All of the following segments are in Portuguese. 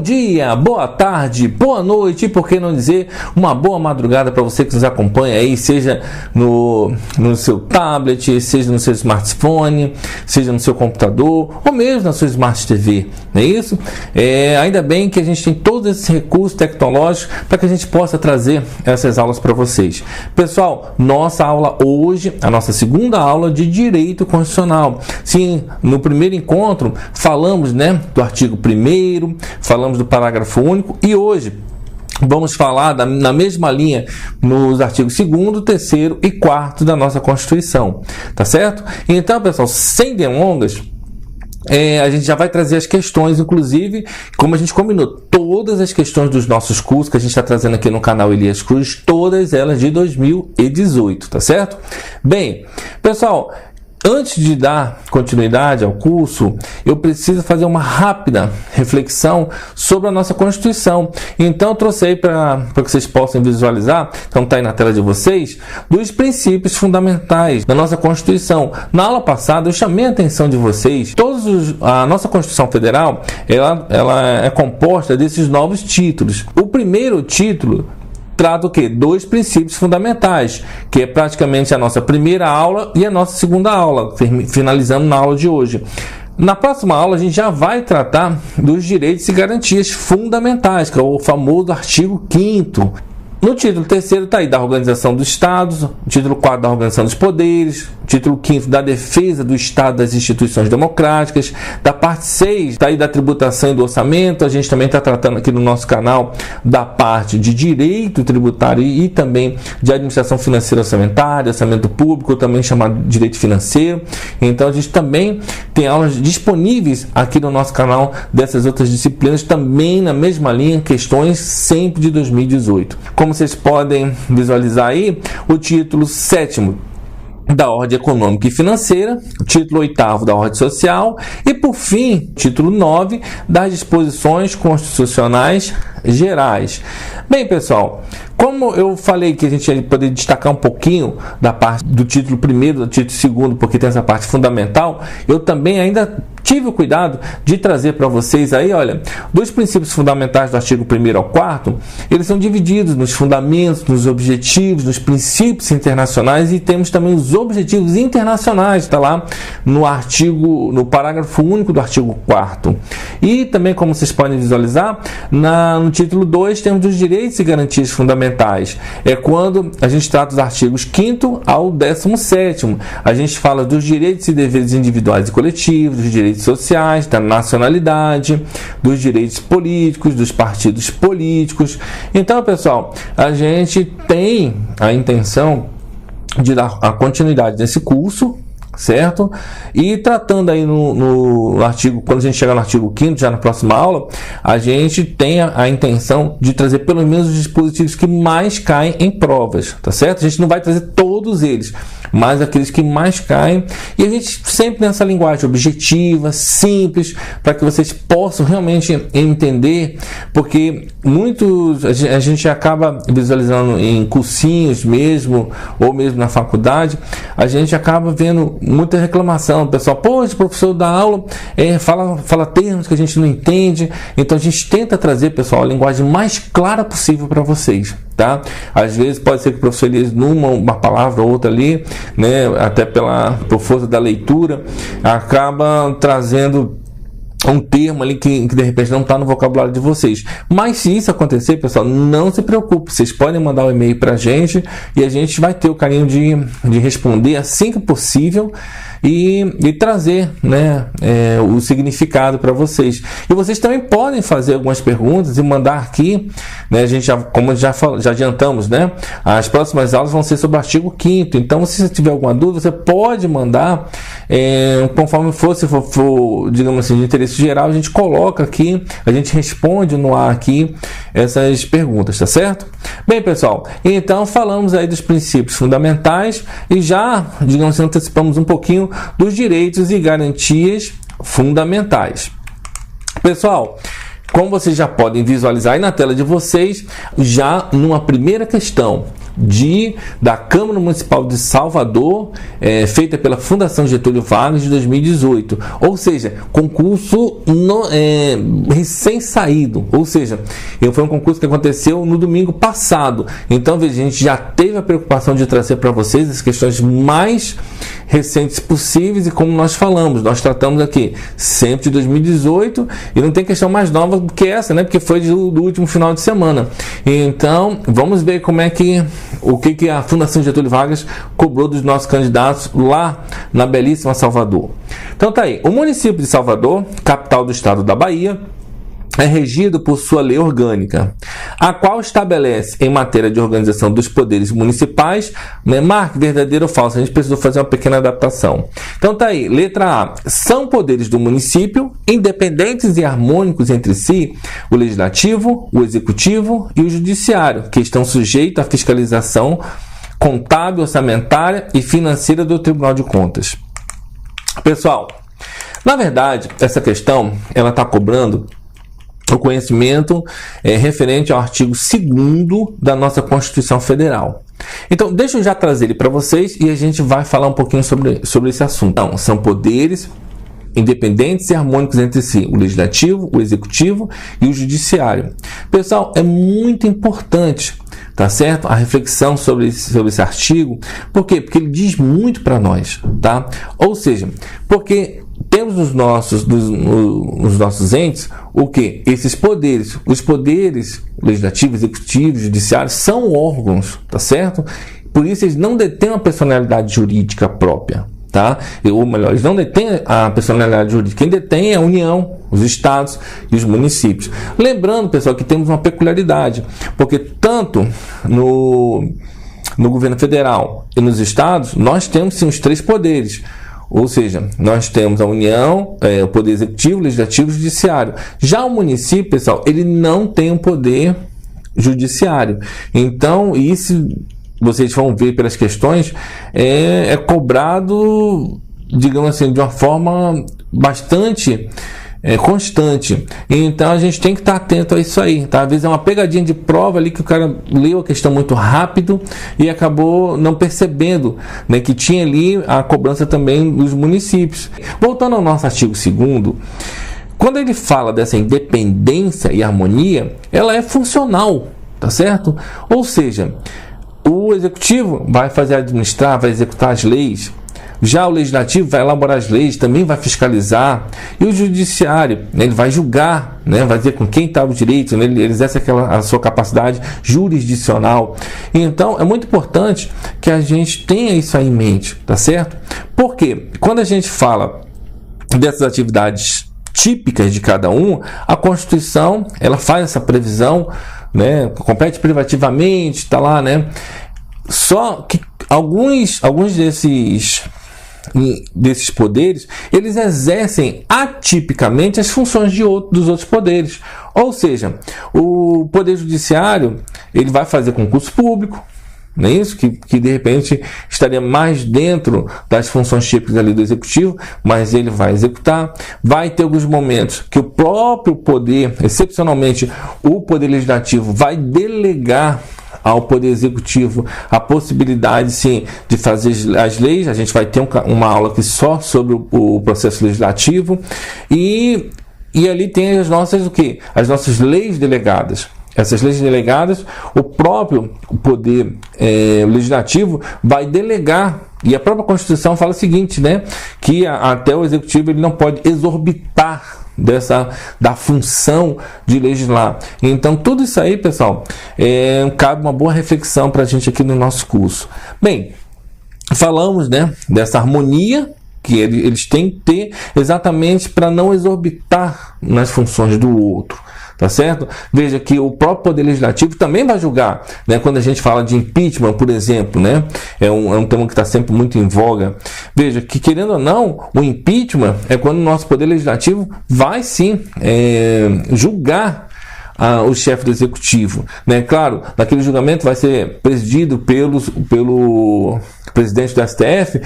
Bom dia, boa tarde, boa noite e por que não dizer uma boa madrugada para você que nos acompanha aí, seja no seu tablet, seja no seu smartphone, seja no seu computador ou mesmo na sua Smart TV, não é isso? Ainda bem que a gente tem todos esses recursos tecnológicos para que a gente possa trazer essas aulas para vocês. Pessoal, nossa aula hoje, a nossa segunda aula de Direito Constitucional. Sim, no primeiro encontro falamos, do artigo 1º, falamos do parágrafo único e hoje vamos falar na mesma linha nos artigos 2º, 3º e 4º da nossa Constituição, tá certo? Então, pessoal, sem delongas, a gente já vai trazer as questões, inclusive, como a gente combinou, todas as questões dos nossos cursos que a gente está trazendo aqui no canal Elias Cruz, todas elas de 2018, tá certo? Bem, pessoal, antes de dar continuidade ao curso, eu preciso fazer uma rápida reflexão sobre a nossa Constituição. Então, eu trouxe aí para que vocês possam visualizar, então está aí na tela de vocês, dos princípios fundamentais da nossa Constituição. Na aula passada, eu chamei a atenção de vocês, a nossa Constituição Federal, ela é composta desses novos títulos. O primeiro título trata o quê? Dois princípios fundamentais, que é praticamente a nossa primeira aula e a nossa segunda aula, finalizando na aula de hoje. Na próxima aula, a gente já vai tratar dos direitos e garantias fundamentais, que é o famoso artigo 5º. No título 3º está aí da organização dos Estados, o título 4 da organização dos poderes, o título 5º da defesa do Estado das instituições democráticas, da parte 6 está aí da tributação e do orçamento. A gente também está tratando aqui no nosso canal da parte de direito tributário e também de administração financeira orçamentária, orçamento público, também chamado de direito financeiro. Então a gente também tem aulas disponíveis aqui no nosso canal dessas outras disciplinas, também na mesma linha, questões sempre de 2018. Como vocês podem visualizar aí, o título 7º da ordem econômica e financeira, o título 8º da ordem social e, por fim, título 9 das disposições constitucionais gerais. Bem, pessoal, como eu falei que a gente ia poder destacar um pouquinho da parte do título 1º, do título 2º, porque tem essa parte fundamental, eu também ainda tive o cuidado de trazer para vocês aí, olha, dos princípios fundamentais do artigo 1º ao 4º, eles são divididos nos fundamentos, nos objetivos, nos princípios internacionais e temos também os objetivos internacionais, está lá no parágrafo único do artigo 4º. E também, como vocês podem visualizar, no título 2 temos os direitos e garantias fundamentais. É quando a gente trata dos artigos 5º ao 17º. A gente fala dos direitos e deveres individuais e coletivos, dos direitos sociais, da nacionalidade, dos direitos políticos, dos partidos políticos. Então, pessoal, a gente tem a intenção de dar a continuidade desse curso, certo? E tratando aí no artigo, quando a gente chegar no artigo 5º, já na próxima aula, a gente tem a intenção de trazer pelo menos os dispositivos que mais caem em provas, tá certo? A gente não vai trazer todos eles, mas aqueles que mais caem, e a gente sempre nessa linguagem objetiva, simples, para que vocês possam realmente entender, porque a gente acaba visualizando em cursinhos mesmo, ou mesmo na faculdade, a gente acaba vendo muita reclamação, pessoal, esse professor da aula fala termos que a gente não entende. Então a gente tenta trazer, pessoal, a linguagem mais clara possível para vocês, tá? Às vezes pode ser que o professor Elias, uma palavra ou outra ali, até por força da leitura, acaba trazendo um termo ali que de repente não está no vocabulário de vocês. Mas se isso acontecer, pessoal, não se preocupe, vocês podem mandar um e-mail para a gente e a gente vai ter o carinho de responder assim que possível e trazer o significado para vocês. E vocês também podem fazer algumas perguntas e mandar aqui, a gente como já adiantamos, as próximas aulas vão ser sobre o artigo 5º. Então, se você tiver alguma dúvida, você pode mandar conforme for, digamos assim, de interesse geral, a gente coloca aqui, a gente responde no ar aqui essas perguntas, tá certo? Bem, pessoal, então falamos aí dos princípios fundamentais e já, digamos assim, antecipamos um pouquinho dos direitos e garantias fundamentais. Pessoal, como vocês já podem visualizar aí na tela de vocês, já numa primeira questão, da Câmara Municipal de Salvador, feita pela Fundação Getúlio Vargas de 2018, ou seja, concurso recém-saído, ou seja, foi um concurso que aconteceu no domingo passado. Então, veja, a gente já teve a preocupação de trazer para vocês as questões mais recentes possíveis, e como nós falamos, nós tratamos aqui sempre de 2018 e não tem questão mais nova do que essa, né? Porque foi do último final de semana. Então, vamos ver o que a Fundação Getúlio Vargas cobrou dos nossos candidatos lá na belíssima Salvador. Então tá aí, o município de Salvador, capital do estado da Bahia, é regido por sua lei orgânica, a qual estabelece em matéria de organização dos poderes municipais, marque verdadeiro ou falso, a gente precisou fazer uma pequena adaptação. Então tá aí, letra A, são poderes do município, independentes e harmônicos entre si, o legislativo, o executivo e o judiciário, que estão sujeitos à fiscalização contábil, orçamentária e financeira do Tribunal de Contas. Pessoal, na verdade, essa questão, ela está cobrando o conhecimento referente ao artigo 2º da nossa Constituição Federal. Então, deixa eu já trazer ele para vocês e a gente vai falar um pouquinho sobre esse assunto. Então, são poderes independentes e harmônicos entre si, o legislativo, o executivo e o judiciário. Pessoal, é muito importante, tá certo? A reflexão sobre esse artigo. Por quê? Porque ele diz muito para nós, tá? Ou seja, porque temos nos nossos entes o que? Esses poderes. Os poderes legislativo, executivo, judiciário são órgãos, tá certo? Por isso eles não detêm uma personalidade jurídica própria, tá? Ou melhor, eles não detêm a personalidade jurídica. Quem detém é a União, os estados e os municípios. Lembrando, pessoal, que temos uma peculiaridade, porque tanto no governo federal e nos estados, nós temos sim os 3 poderes. Ou seja, nós temos a União, o Poder Executivo, Legislativo e Judiciário. Já o município, pessoal, ele não tem um poder judiciário. Então, isso, vocês vão ver pelas questões, é cobrado, digamos assim, de uma forma bastante constante. Então a gente tem que estar atento a isso aí, tá? Às vezes é uma pegadinha de prova ali que o cara leu a questão muito rápido e acabou não percebendo, né, que tinha ali a cobrança também dos municípios. Voltando ao nosso artigo 2º, quando ele fala dessa independência e harmonia, ela é funcional, tá certo? Ou seja, o executivo vai administrar, vai executar as leis. Já o legislativo vai elaborar as leis, também vai fiscalizar. E o judiciário, né, ele vai julgar, né, vai dizer com quem está o direito, né, ele exerce a sua capacidade jurisdicional. Então, é muito importante que a gente tenha isso aí em mente, tá certo? Porque quando a gente fala dessas atividades típicas de cada um, a Constituição, ela faz essa previsão, né, compete privativamente, está lá, né? Só que alguns desses poderes, eles exercem atipicamente as funções dos outros poderes. Ou seja, o Poder Judiciário, ele vai fazer concurso público, não é isso? Que de repente estaria mais dentro das funções típicas ali do Executivo, mas ele vai executar. Vai ter alguns momentos que o próprio poder, excepcionalmente o Poder Legislativo, vai delegar ao Poder Executivo a possibilidade, sim, de fazer as leis. A gente vai ter uma aula aqui só sobre o processo legislativo e ali tem as nossas leis delegadas. Essas leis delegadas, o próprio Poder Legislativo vai delegar, e a própria Constituição fala o seguinte, né, que até o Executivo ele não pode exorbitar da função de legislar. Então, tudo isso aí, pessoal, cabe uma boa reflexão para a gente aqui no nosso curso. Bem, falamos, né, dessa harmonia que eles têm que ter exatamente para não exorbitar nas funções do outro. Tá certo? Veja que o próprio Poder Legislativo também vai julgar, né? Quando a gente fala de impeachment, por exemplo, né? É um tema que está sempre muito em voga. Veja que, querendo ou não, o impeachment é quando o nosso Poder Legislativo vai sim julgar o chefe do Executivo, né? Claro, naquele julgamento vai ser presidido pelo presidente do STF.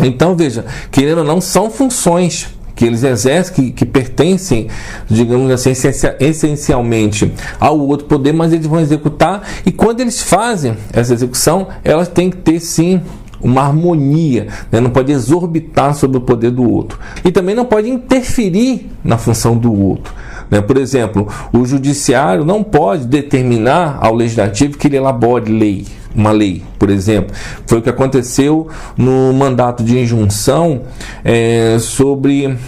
Então, veja, querendo ou não, são funções que eles exercem, que pertencem, digamos assim, essencialmente ao outro poder, mas eles vão executar, e quando eles fazem essa execução, elas têm que ter sim uma harmonia, né? Não pode exorbitar sobre o poder do outro, e também não pode interferir na função do outro, né? Por exemplo, o judiciário não pode determinar ao legislativo que ele elabore uma lei, por exemplo. Foi o que aconteceu no mandato de injunção sobre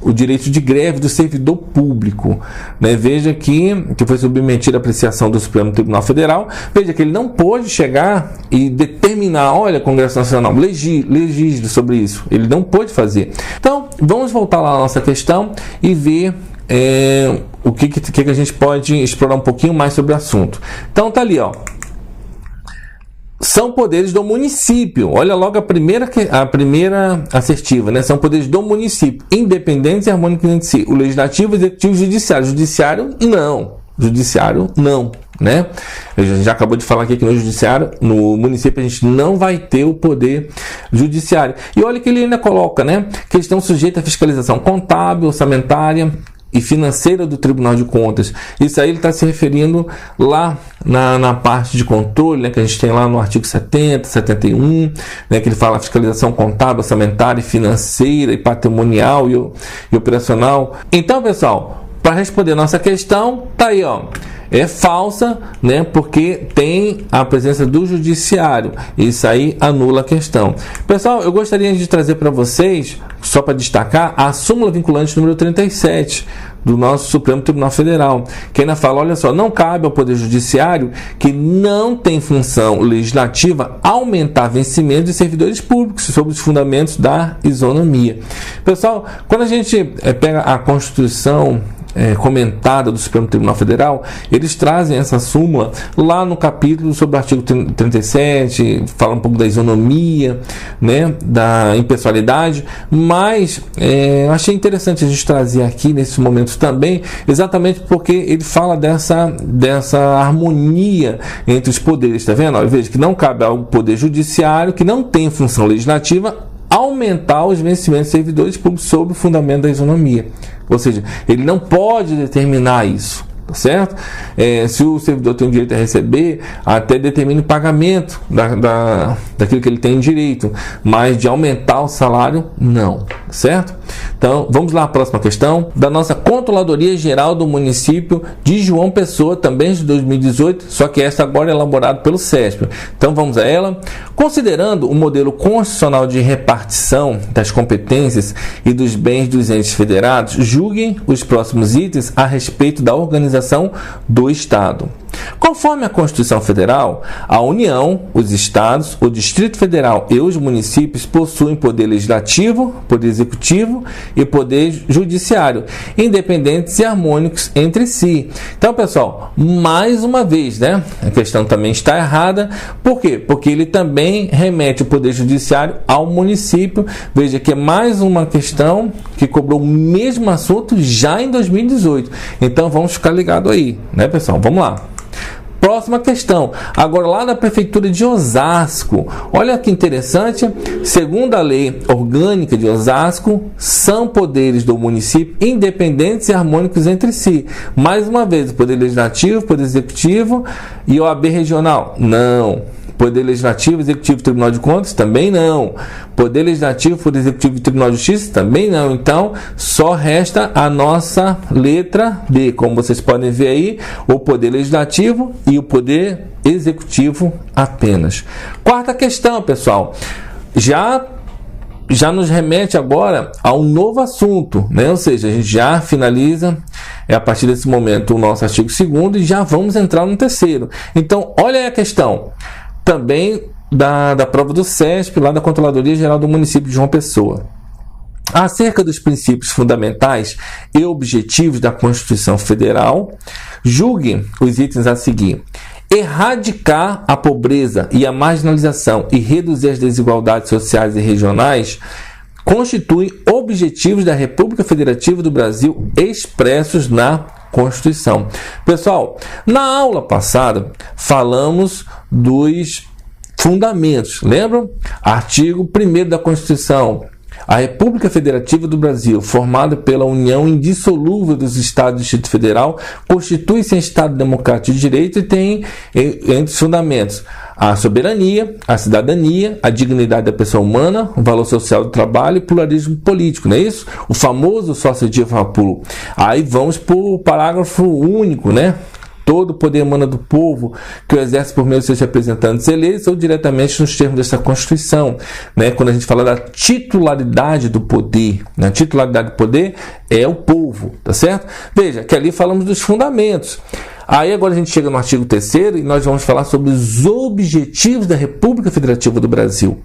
o direito de greve do servidor público, né? Veja que foi submetido à apreciação do Supremo Tribunal Federal. Veja que ele não pôde chegar e determinar, olha, Congresso Nacional, legisle sobre isso. Ele não pôde fazer. Então, vamos voltar lá à nossa questão e ver o que a gente pode explorar um pouquinho mais sobre o assunto. Então, tá ali, ó. São poderes do município. Olha logo a primeira assertiva, né? São poderes do município, independentes e harmônicos entre si. O legislativo, executivo e judiciário. Judiciário não, né? A gente já acabou de falar aqui que no judiciário, no município, a gente não vai ter o poder judiciário. E olha que ele ainda coloca, né? Que eles estão sujeitos à fiscalização contábil, orçamentária e financeira do Tribunal de Contas. Isso aí ele está se referindo lá na parte de controle, né, que a gente tem lá no artigo 70, 71, né, que ele fala fiscalização contábil, orçamentária, financeira e patrimonial e operacional. Então, pessoal, para responder nossa questão, tá aí, ó. É falsa, né? Porque tem a presença do judiciário. Isso aí anula a questão. Pessoal, eu gostaria de trazer para vocês, só para destacar, a súmula vinculante número 37 do nosso Supremo Tribunal Federal, que ainda fala, olha só, não cabe ao Poder Judiciário, que não tem função legislativa, aumentar vencimento de servidores públicos sob os fundamentos da isonomia. Pessoal, quando a gente pega a Constituição comentada do Supremo Tribunal Federal, eles trazem essa súmula lá no capítulo sobre o artigo 37, fala um pouco da isonomia, né, da impessoalidade, mas eu achei interessante a gente trazer aqui nesse momento também, exatamente porque ele fala dessa harmonia entre os poderes, tá vendo? Veja que não cabe ao Poder Judiciário, que não tem função legislativa, aumentar os vencimentos de servidores públicos sob o fundamento da isonomia. Ou seja, ele não pode determinar isso, tá certo? Se o servidor tem o direito a receber, até determina o pagamento daquilo que ele tem direito, mas de aumentar o salário, não, certo? Então, vamos lá à próxima questão, da nossa Controladoria Geral do Município de João Pessoa, também de 2018, só que esta agora é elaborada pelo CESP. Então, vamos a ela. Considerando o modelo constitucional de repartição das competências e dos bens dos entes federados, julguem os próximos itens a respeito da organização do Estado. Conforme a Constituição Federal, a União, os Estados, o Distrito Federal e os municípios possuem poder legislativo, poder executivo e poder judiciário, independentes e harmônicos entre si. Então, pessoal, mais uma vez, né? A questão também está errada. Por quê? Porque ele também remete o poder judiciário ao município. Veja que é mais uma questão que cobrou o mesmo assunto já em 2018. Então, vamos ficar ligado aí, né, pessoal? Vamos lá. Próxima questão, agora lá da Prefeitura de Osasco. Olha que interessante, segundo a lei orgânica de Osasco, são poderes do município independentes e harmônicos entre si. Mais uma vez, o Poder Legislativo, Poder Executivo e OAB Regional? Não. Poder Legislativo, Executivo e Tribunal de Contas? Também não. Poder Legislativo, Poder Executivo e Tribunal de Justiça? Também não. Então, só resta a nossa letra D. Como vocês podem ver aí, o Poder Legislativo e o Poder Executivo apenas. Quarta questão, pessoal. Já nos remete agora a um novo assunto, né? Ou seja, a gente já finaliza a partir desse momento o nosso artigo 2º e já vamos entrar no 3º. Então, olha aí a questão. Também da prova do CESP, lá da Controladoria Geral do Município de João Pessoa. Acerca dos princípios fundamentais e objetivos da Constituição Federal, julgue os itens a seguir. Erradicar a pobreza e a marginalização e reduzir as desigualdades sociais e regionais constituem objetivos da República Federativa do Brasil expressos na Constituição. Pessoal, na aula passada falamos dos fundamentos, lembram? Artigo 1º da Constituição, A República Federativa do Brasil, formada pela união indissolúvel dos Estados do Distrito Federal, constitui-se em Estado democrático de direito e tem entre os fundamentos a soberania, a cidadania, a dignidade da pessoa humana, o valor social do trabalho e pluralismo político, não é isso? O famoso sócio de Vapulu. Aí vamos para o parágrafo único, né? Todo o poder emana do povo, que o exerce por meio de seus representantes eleitos ou diretamente nos termos dessa Constituição. Né? Quando a gente fala da titularidade do poder, né? A titularidade do poder é o povo, tá certo? Veja, que ali falamos dos fundamentos. Aí agora a gente chega no artigo 3º e nós vamos falar sobre os objetivos da República Federativa do Brasil.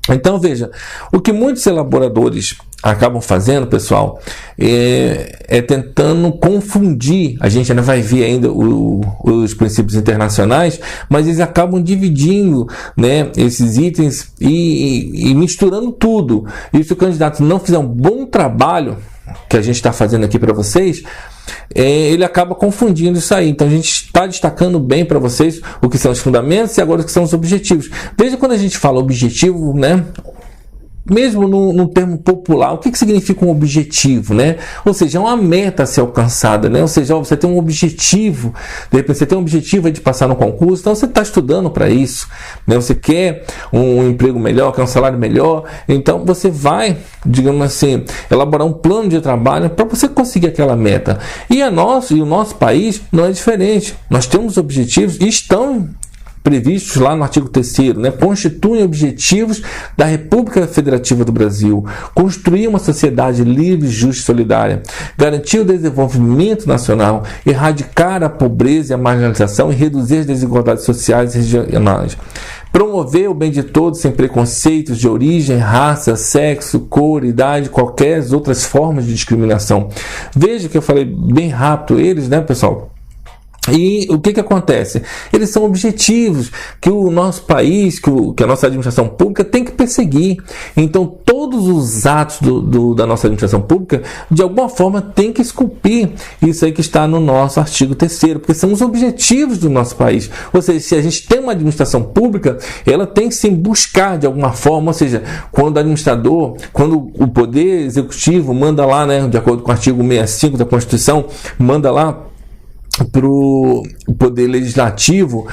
Então, veja, o que muitos elaboradores acabam fazendo, pessoal, é tentando confundir. A gente ainda vai ver ainda os princípios internacionais, mas eles acabam dividindo, né, esses itens e misturando tudo. E se o candidato não fizer um bom trabalho, que a gente está fazendo aqui para vocês, ele acaba confundindo isso aí. Então a gente está destacando bem para vocês o que são os fundamentos e agora o que são os objetivos. Veja, quando a gente fala objetivo, né, mesmo no termo popular, o que significa um objetivo, né? Ou seja, é uma meta a ser alcançada, né? Ou seja, você tem um objetivo, de repente você tem um objetivo de passar no concurso, então você está estudando para isso, né? Você quer um emprego melhor, quer um salário melhor, então você vai, digamos assim, elaborar um plano de trabalho para você conseguir aquela meta. E o nosso país não é diferente. Nós temos objetivos e estão previstos lá no artigo 3º, né? Constituem objetivos da República Federativa do Brasil, construir uma sociedade livre, justa e solidária, garantir o desenvolvimento nacional, erradicar a pobreza e a marginalização e reduzir as desigualdades sociais e regionais, promover o bem de todos sem preconceitos de origem, raça, sexo, cor, idade, qualquer outras formas de discriminação. Veja que eu falei bem rápido eles, né, pessoal? E o que acontece? Eles são objetivos que o nosso país, que a nossa administração pública tem que perseguir. Então, todos os atos da nossa administração pública, de alguma forma, tem que esculpir isso aí que está no nosso artigo 3º, porque são os objetivos do nosso país. Ou seja, se a gente tem uma administração pública, ela tem que se buscar de alguma forma, ou seja, quando o Poder Executivo manda lá, né, de acordo com o artigo 65 da Constituição, manda lá para o Poder Legislativo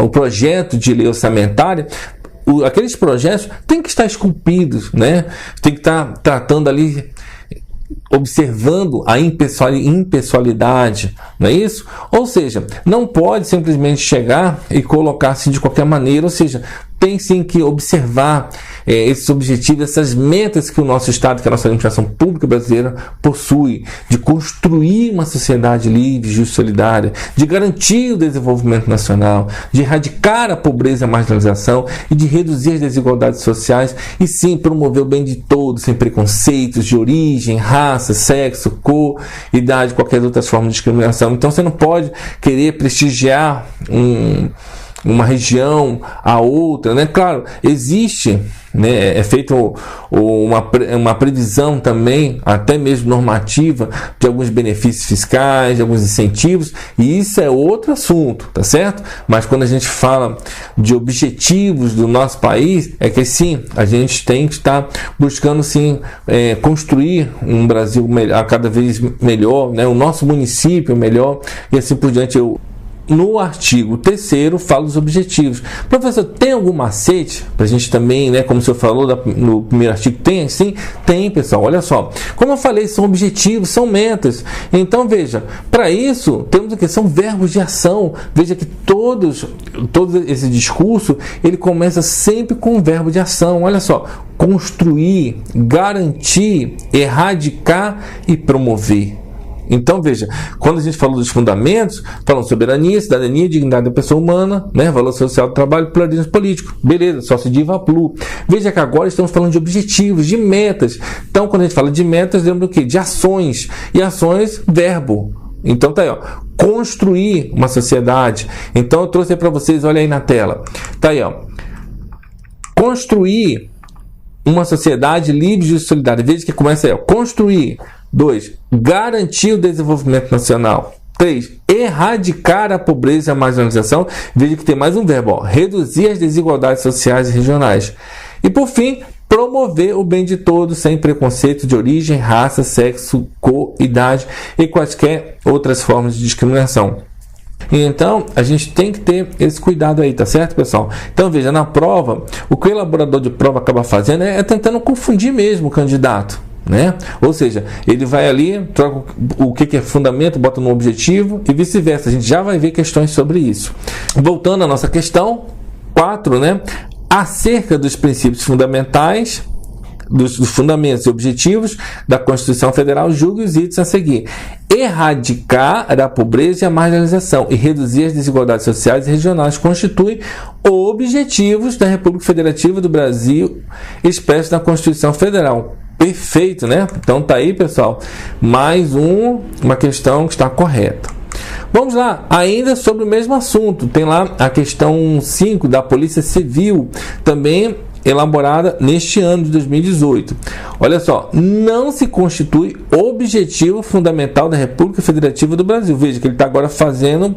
o projeto de lei orçamentária, aqueles projetos têm que estar esculpidos, né? Tem que estar tratando ali, observando a impessoalidade, não é isso? Ou seja, não pode simplesmente chegar e colocar assim de qualquer maneira, ou seja, tem sim que observar esses objetivos, essas metas que o nosso Estado, que a nossa administração pública brasileira possui, de construir uma sociedade livre, justa e solidária, de garantir o desenvolvimento nacional, de erradicar a pobreza e a marginalização e de reduzir as desigualdades sociais e sim promover o bem de todos, sem preconceitos de origem, raça, sexo, cor, idade, qualquer outra forma de discriminação. Então você não pode querer prestigiar uma região a outra, né? Claro, existe, né, é feita uma previsão também, até mesmo normativa, de alguns benefícios fiscais, de alguns incentivos, e isso é outro assunto, tá certo? Mas quando a gente fala de objetivos do nosso país, é que sim, a gente tem que estar buscando sim construir um Brasil melhor, cada vez melhor, né? O nosso município melhor, e assim por diante. No artigo 3º fala dos objetivos. Professor, tem algum macete para a gente também, né? Como o senhor falou no primeiro artigo, tem sim? Tem, pessoal, olha só. Como eu falei, são objetivos, são metas. Então, veja, para isso, temos o que? São verbos de ação. Veja que todo esse discurso, ele começa sempre com um verbo de ação. Olha só, construir, garantir, erradicar e promover. Então, veja, quando a gente falou dos fundamentos, falamos soberania, cidadania, dignidade da pessoa humana, né, valor social do trabalho, pluralismo político. Beleza, só se diz Vapulu. Veja que agora estamos falando de objetivos, de metas. Então, quando a gente fala de metas, lembra do quê? De ações. E ações, verbo. Então, tá aí, ó. Construir uma sociedade. Então, eu trouxe aí para vocês, olha aí na tela. Tá aí, ó. Construir uma sociedade livre, justa e solidária. Veja que começa aí, ó. Construir. 2. Garantir o desenvolvimento nacional. 3. Erradicar a pobreza e a marginalização. Veja que tem mais um verbo, ó, reduzir as desigualdades sociais e regionais. E por fim, promover o bem de todos, sem preconceito de origem, raça, sexo, cor, idade e quaisquer outras formas de discriminação. Então, a gente tem que ter esse cuidado aí, tá certo, pessoal? Então, veja, na prova, o que o elaborador de prova acaba fazendo é tentando confundir mesmo o candidato, né? Ou seja, ele vai ali, troca o que é fundamento, bota no objetivo e vice-versa. A gente já vai ver questões sobre isso. Voltando à nossa questão 4, né? Acerca dos princípios fundamentais, dos fundamentos e objetivos da Constituição Federal, julgue os itens a seguir: erradicar a pobreza e a marginalização e reduzir as desigualdades sociais e regionais constituem objetivos da República Federativa do Brasil expressos na Constituição Federal. Perfeito, né? Então tá aí, pessoal, mais uma questão que está correta. Vamos lá, ainda sobre o mesmo assunto, tem lá a questão 5 da Polícia Civil, também elaborada neste ano de 2018. Olha só, não se constitui objetivo fundamental da República Federativa do Brasil. Veja que ele está agora fazendo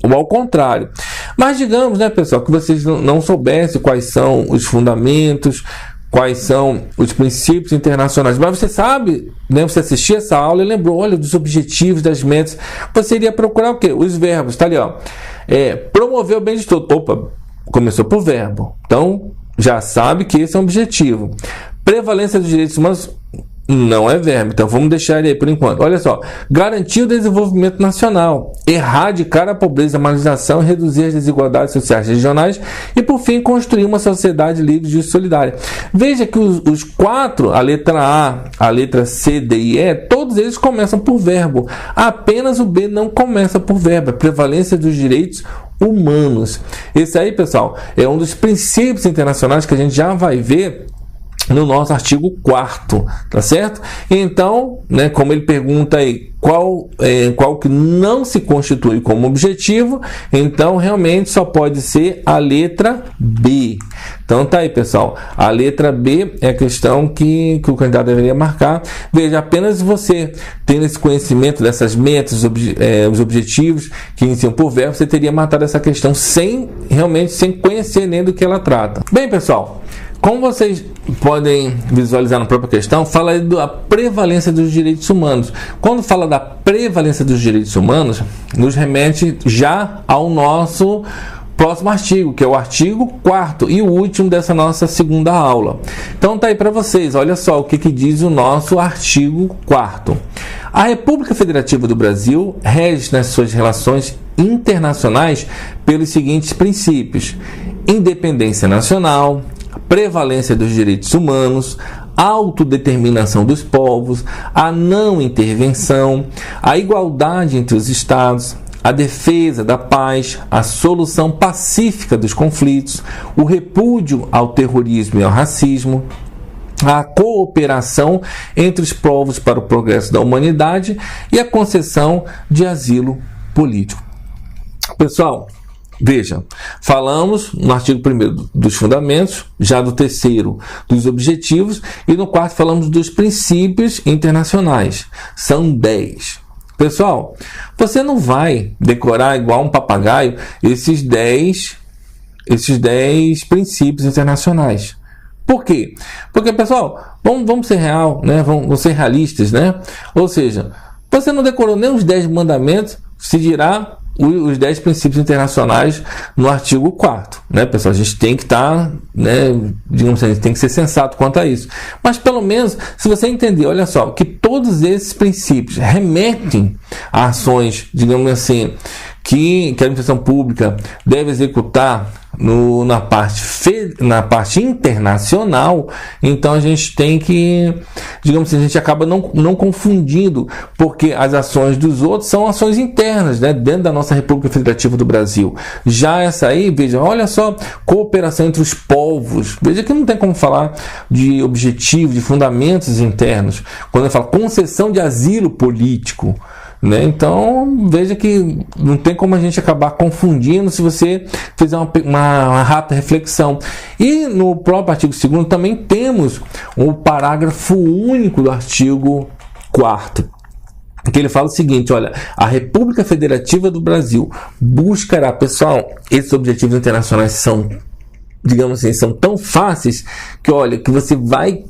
o ao contrário. Mas digamos, né, pessoal, que vocês não soubessem quais são os fundamentos, quais são os princípios internacionais, mas você sabe, né, você assistiu essa aula e lembrou, olha, dos objetivos, das metas, você iria procurar o quê? Os verbos, tá ali, ó. Promover o bem de todos. Opa, começou por verbo. Então, já sabe que esse é um objetivo. Prevalência dos direitos humanos não é verbo, então vamos deixar ele aí por enquanto. Olha só, garantir o desenvolvimento nacional, erradicar a pobreza, a marginalização e reduzir as desigualdades sociais regionais e, por fim, construir uma sociedade livre, justa e solidária. Veja que os 4, a letra A, a letra C, D e E, todos eles começam por verbo. Apenas o B não começa por verbo, a prevalência dos direitos humanos. Esse aí, pessoal, é um dos princípios internacionais que a gente já vai ver no nosso artigo 4º, tá certo? Então, né, como ele pergunta aí qual que não se constitui como objetivo, então realmente só pode ser a letra B. Então tá aí, pessoal, a letra B é a questão que o candidato deveria marcar. Veja, apenas você tendo esse conhecimento dessas metas, os objetivos que iniciam por verbo, você teria matado essa questão sem conhecer nem do que ela trata. Bem, pessoal, como vocês podem visualizar na própria questão, fala aí da prevalência dos direitos humanos. Quando fala da prevalência dos direitos humanos, nos remete já ao nosso próximo artigo, que é o artigo 4º e o último dessa nossa segunda aula. Então tá aí para vocês, olha só o que diz o nosso artigo 4º. A República Federativa do Brasil rege nas suas relações internacionais pelos seguintes princípios: independência nacional, prevalência dos direitos humanos, autodeterminação dos povos, a não intervenção, a igualdade entre os estados, a defesa da paz, a solução pacífica dos conflitos, o repúdio ao terrorismo e ao racismo, a cooperação entre os povos para o progresso da humanidade e a concessão de asilo político. Pessoal, veja, falamos no artigo 1º dos fundamentos, já do 3º dos objetivos e no 4º falamos dos princípios internacionais. São 10. Pessoal, você não vai decorar igual um papagaio esses 10 princípios internacionais. Por quê? Porque, pessoal, vamos ser real, né? Vamos ser realistas, né? Ou seja, você não decorou nem os 10 mandamentos, se dirá os 10 princípios internacionais no artigo 4º, né, pessoal? A gente tem que estar, né, digamos assim, a gente tem que ser sensato quanto a isso. Mas pelo menos, se você entender, olha só, que todos esses princípios remetem a ações, digamos assim, que a administração pública deve executar na parte internacional, então a gente tem que, digamos assim, a gente acaba não confundindo, porque as ações dos outros são ações internas, né, dentro da nossa República Federativa do Brasil. Já essa aí, veja, olha só, cooperação entre os povos. Veja que não tem como falar de objetivos, de fundamentos internos, quando eu falo concessão de asilo político, né? Então, veja que não tem como a gente acabar confundindo se você fizer uma rápida reflexão. E no próprio artigo 2º também temos o parágrafo único do artigo 4º, que ele fala o seguinte, olha, a República Federativa do Brasil buscará, pessoal, esses objetivos internacionais são digamos assim, são tão fáceis que, olha, que você vai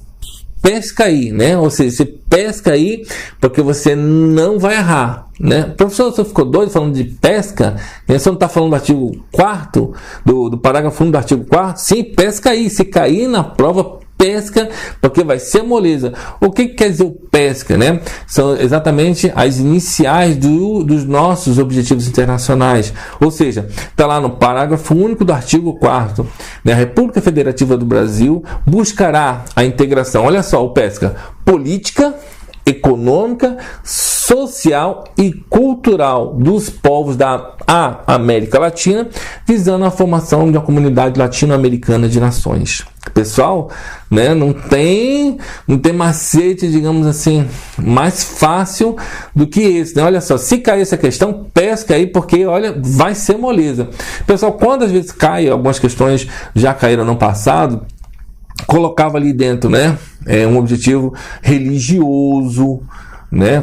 pesca aí, né? Ou seja, você pesca aí porque você não vai errar, né? Professor, você ficou doido falando de pesca? Você não está falando do artigo 4º, do parágrafo 1 do artigo 4º? Sim, pesca aí. Se cair na prova, pesca, porque vai ser moleza. O que quer dizer o pesca, né? São exatamente as iniciais dos nossos objetivos internacionais. Ou seja, está lá no parágrafo único do artigo 4º, né? A República Federativa do Brasil buscará a integração, olha só, o pesca, política, econômica, social e cultural dos povos da América Latina, visando a formação de uma comunidade latino-americana de nações. Pessoal, né, não tem macete, digamos assim, mais fácil do que esse, né? Olha só, se cair essa questão, pesca aí, porque, olha, vai ser moleza. Pessoal, quando às vezes cai, algumas questões já caíram no passado, colocava ali dentro, né, um objetivo religioso, né,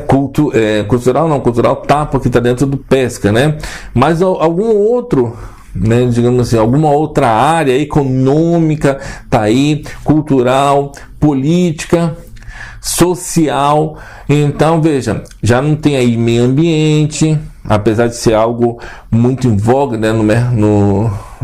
cultural tá, porque está dentro do pesca, né, mas algum outro, né, digamos assim, alguma outra área econômica tá aí, cultural, política, social. Então veja, já não tem aí meio ambiente, apesar de ser algo muito em voga, né,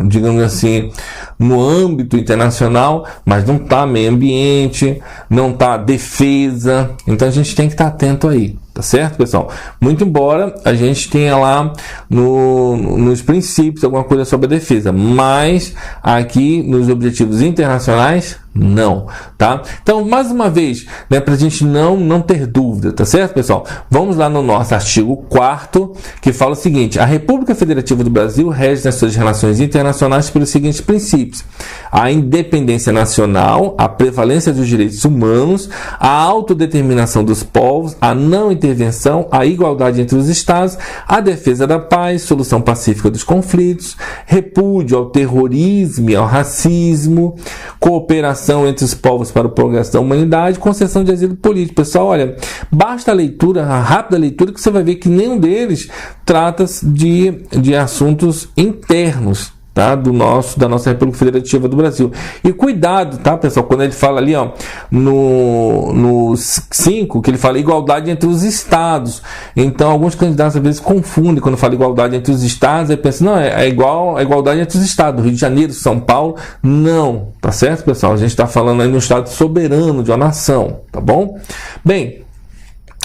digamos assim, no âmbito internacional, mas não está meio ambiente, não está defesa. Então a gente tem que estar atento aí, tá certo, pessoal? Muito embora a gente tenha lá nos princípios alguma coisa sobre a defesa, mas aqui nos objetivos internacionais não, tá? Então, mais uma vez, né, para a gente não ter dúvida, tá certo, pessoal? Vamos lá no nosso artigo 4º, que fala o seguinte: a República Federativa do Brasil rege nas suas relações internacionais pelos seguintes princípios: a independência nacional, a prevalência dos direitos humanos, a autodeterminação dos povos, a não intervenção, a igualdade entre os estados, a defesa da paz, solução pacífica dos conflitos, repúdio ao terrorismo e ao racismo, cooperação entre os povos para o progresso da humanidade, concessão de asilo político. Pessoal, olha, basta a rápida leitura, que você vai ver que nenhum deles trata de assuntos internos, tá? Da nossa República Federativa do Brasil. E cuidado, tá, pessoal, quando ele fala ali, ó, no 5, que ele fala igualdade entre os estados. Então, alguns candidatos às vezes confundem quando fala igualdade entre os estados, aí pensam, não, é igual a igualdade entre os estados, Rio de Janeiro, São Paulo. Não, tá certo, pessoal? A gente está falando aí no estado soberano de uma nação, tá bom? Bem,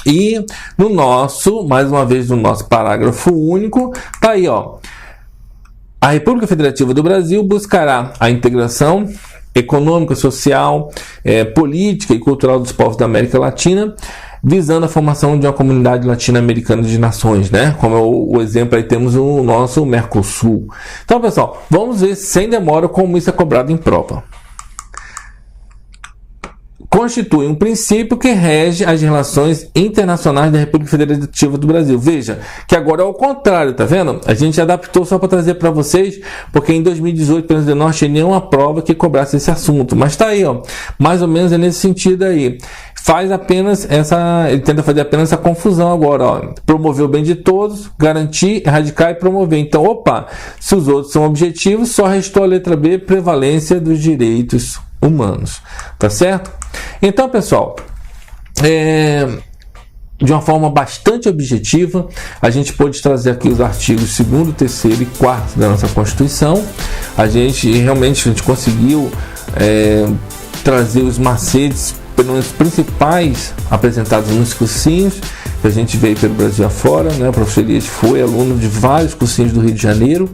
e mais uma vez, no nosso parágrafo único, tá aí, ó: a República Federativa do Brasil buscará a integração econômica, social, política e cultural dos povos da América Latina, visando a formação de uma comunidade latino-americana de nações, né? Como o exemplo aí temos o nosso Mercosul. Então, pessoal, vamos ver sem demora como isso é cobrado em prova. Constitui um princípio que rege as relações internacionais da República Federativa do Brasil. Veja que agora é o contrário, tá vendo? A gente adaptou só para trazer para vocês, porque em 2018, pelo menos, não achei nenhuma prova que cobrasse esse assunto. Mas tá aí, ó, mais ou menos é nesse sentido aí. Ele tenta fazer apenas essa confusão agora, ó. Promover o bem de todos, garantir, erradicar e promover. Então, se os outros são objetivos, só restou a letra B, prevalência dos direitos humanos, tá certo? Então, pessoal, de uma forma bastante objetiva, a gente pôde trazer aqui os artigos 2º, 3º e 4º da nossa Constituição. A gente conseguiu trazer os macetes, pelo menos principais, apresentados nos cursinhos que a gente veio pelo Brasil afora, né? O professor Elias foi aluno de vários cursinhos do Rio de Janeiro,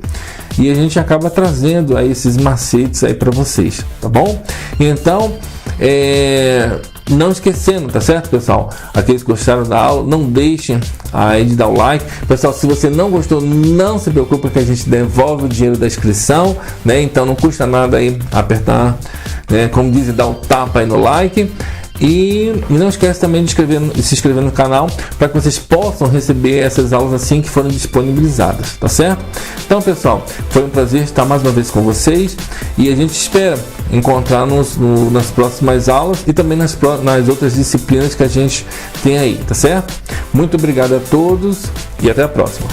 e a gente acaba trazendo aí esses macetes aí para vocês, tá bom? Então, não esquecendo, tá certo, pessoal? Aqueles que gostaram da aula, não deixem aí de dar o like. Pessoal, se você não gostou, não se preocupe, que a gente devolve o dinheiro da inscrição, né? Então não custa nada aí apertar, né, como dizem, dar um tapa aí no like. E não esquece também de se inscrever no canal, para que vocês possam receber essas aulas assim que forem disponibilizadas, tá certo? Então, pessoal, foi um prazer estar mais uma vez com vocês, e a gente espera encontrar-nos nas próximas aulas e também nas outras disciplinas que a gente tem aí, tá certo? Muito obrigado a todos e até a próxima.